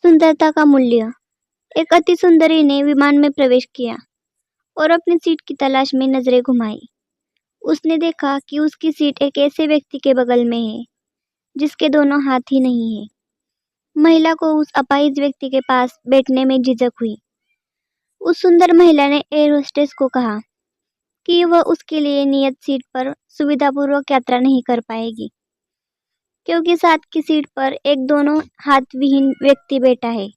सुंदरता का मूल्य। एक अति सुंदरी ने विमान में प्रवेश किया और अपनी सीट की तलाश में नजरें घुमाई। उसने देखा कि उसकी सीट एक ऐसे व्यक्ति के बगल में है जिसके दोनों हाथ ही नहीं है। महिला को उस अपाहिज व्यक्ति के पास बैठने में झिझक हुई। उस सुंदर महिला ने एयर होस्टेस को कहा कि वह उसके लिए नियत सीट पर सुविधापूर्वक यात्रा नहीं कर पाएगी, क्योंकि साथ की सीट पर एक दोनों हाथ विहीन व्यक्ति बैठा है।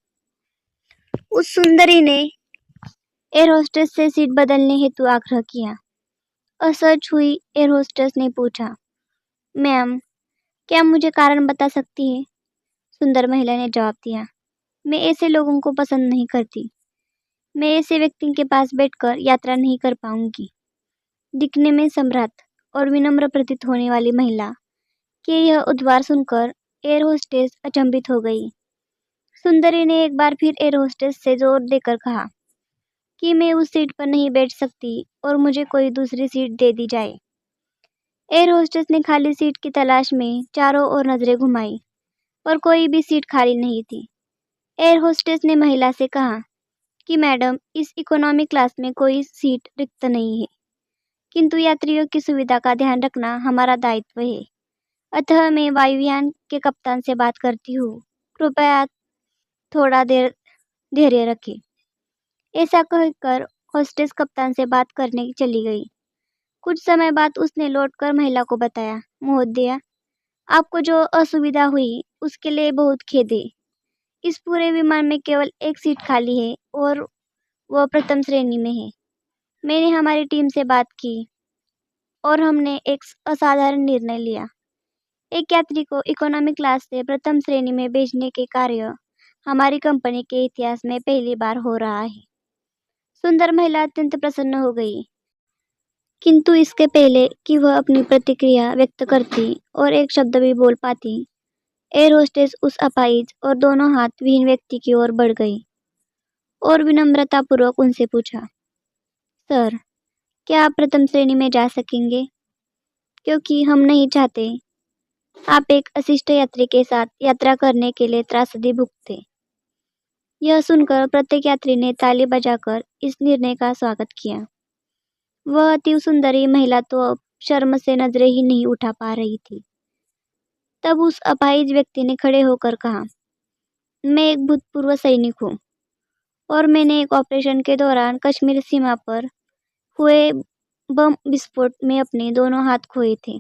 उस सुंदरी ने एयर होस्टेस से सीट बदलने हेतु आग्रह किया। असहज हुई एयर होस्टेस ने पूछा, मैम, क्या मुझे कारण बता सकती है? सुंदर महिला ने जवाब दिया, मैं ऐसे लोगों को पसंद नहीं करती। मैं ऐसे व्यक्ति के पास बैठकर यात्रा नहीं कर पाऊंगी। दिखने में सम्राट और विनम्र प्रतीत होने वाली महिला के यह उद्गार सुनकर एयर होस्टेस अचंभित हो गई। सुंदरी ने एक बार फिर एयर होस्टेस से जोर देकर कहा कि मैं उस सीट पर नहीं बैठ सकती और मुझे कोई दूसरी सीट दे दी जाए। एयर होस्टेस ने खाली सीट की तलाश में चारों ओर नजरें घुमाई, पर कोई भी सीट खाली नहीं थी। एयर होस्टेस ने महिला से कहा कि मैडम, इस इकोनॉमी क्लास में कोई सीट रिक्त नहीं है, किंतु यात्रियों की सुविधा का ध्यान रखना हमारा दायित्व है। अतः मैं वायुयान के कप्तान से बात करती हूँ, कृपया थोड़ा देर धैर्य रखें। ऐसा कहकर होस्टेस कप्तान से बात करने चली गई। कुछ समय बाद उसने लौटकर महिला को बताया, महोदया, आपको जो असुविधा हुई उसके लिए बहुत खेद है। इस पूरे विमान में केवल एक सीट खाली है और वह प्रथम श्रेणी में है। मैंने हमारी टीम से बात की और हमने एक असाधारण निर्णय लिया। एक यात्री को इकोनॉमी क्लास से प्रथम श्रेणी में भेजने के कार्य हमारी कंपनी के इतिहास में पहली बार हो रहा है। सुंदर महिला अत्यंत प्रसन्न हो गई, किंतु इसके पहले कि वह अपनी प्रतिक्रिया व्यक्त करती और एक शब्द भी बोल पाती, एयर होस्टेस उस अपाहिज और दोनों हाथ विहीन व्यक्ति की ओर बढ़ गई और विनम्रतापूर्वक उनसे पूछा, सर, क्या आप प्रथम श्रेणी में जा सकेंगे? क्योंकि हम नहीं चाहते आप एक अशिष्ट यात्री के साथ यात्रा करने के लिए त्रासदी भुगते। यह सुनकर प्रत्येक यात्री ने ताली बजाकर इस निर्णय का स्वागत किया। वह अति सुंदरी महिला तो अब शर्म से नजरें ही नहीं उठा पा रही थी। तब उस अपाहिज व्यक्ति ने खड़े होकर कहा, मैं एक भूतपूर्व सैनिक हूँ और मैंने एक ऑपरेशन के दौरान कश्मीर सीमा पर हुए बम विस्फोट में अपने दोनों हाथ खोए थे।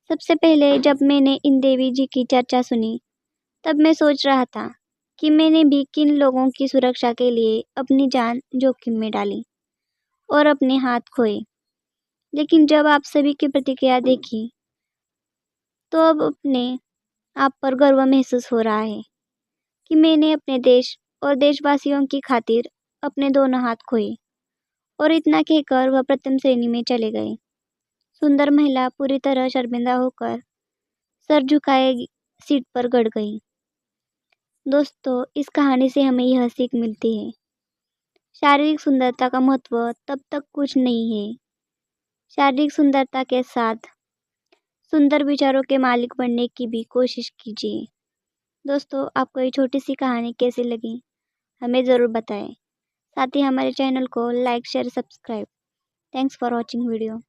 सबसे पहले जब मैंने इन देवी जी की चर्चा सुनी, तब मैं सोच रहा था कि मैंने भी किन लोगों की सुरक्षा के लिए अपनी जान जोखिम में डाली और अपने हाथ खोए। लेकिन जब आप सभी की प्रतिक्रिया देखी, तो अब अपने आप पर गर्व महसूस हो रहा है कि मैंने अपने देश और देशवासियों की खातिर अपने दोनों हाथ खोए। और इतना कहकर वह प्रथम श्रेणी में चले गए। सुंदर महिला पूरी तरह शर्मिंदा होकर सर झुकाए सीट पर गड़ गई। दोस्तों, इस कहानी से हमें यह सीख मिलती है, शारीरिक सुंदरता का महत्व तब तक कुछ नहीं है। शारीरिक सुंदरता के साथ सुंदर विचारों के मालिक बनने की भी कोशिश कीजिए। दोस्तों, आपको ये छोटी सी कहानी कैसी लगी, हमें ज़रूर बताएं। साथ ही हमारे चैनल को like, share, subscribe. Thanks for watching video.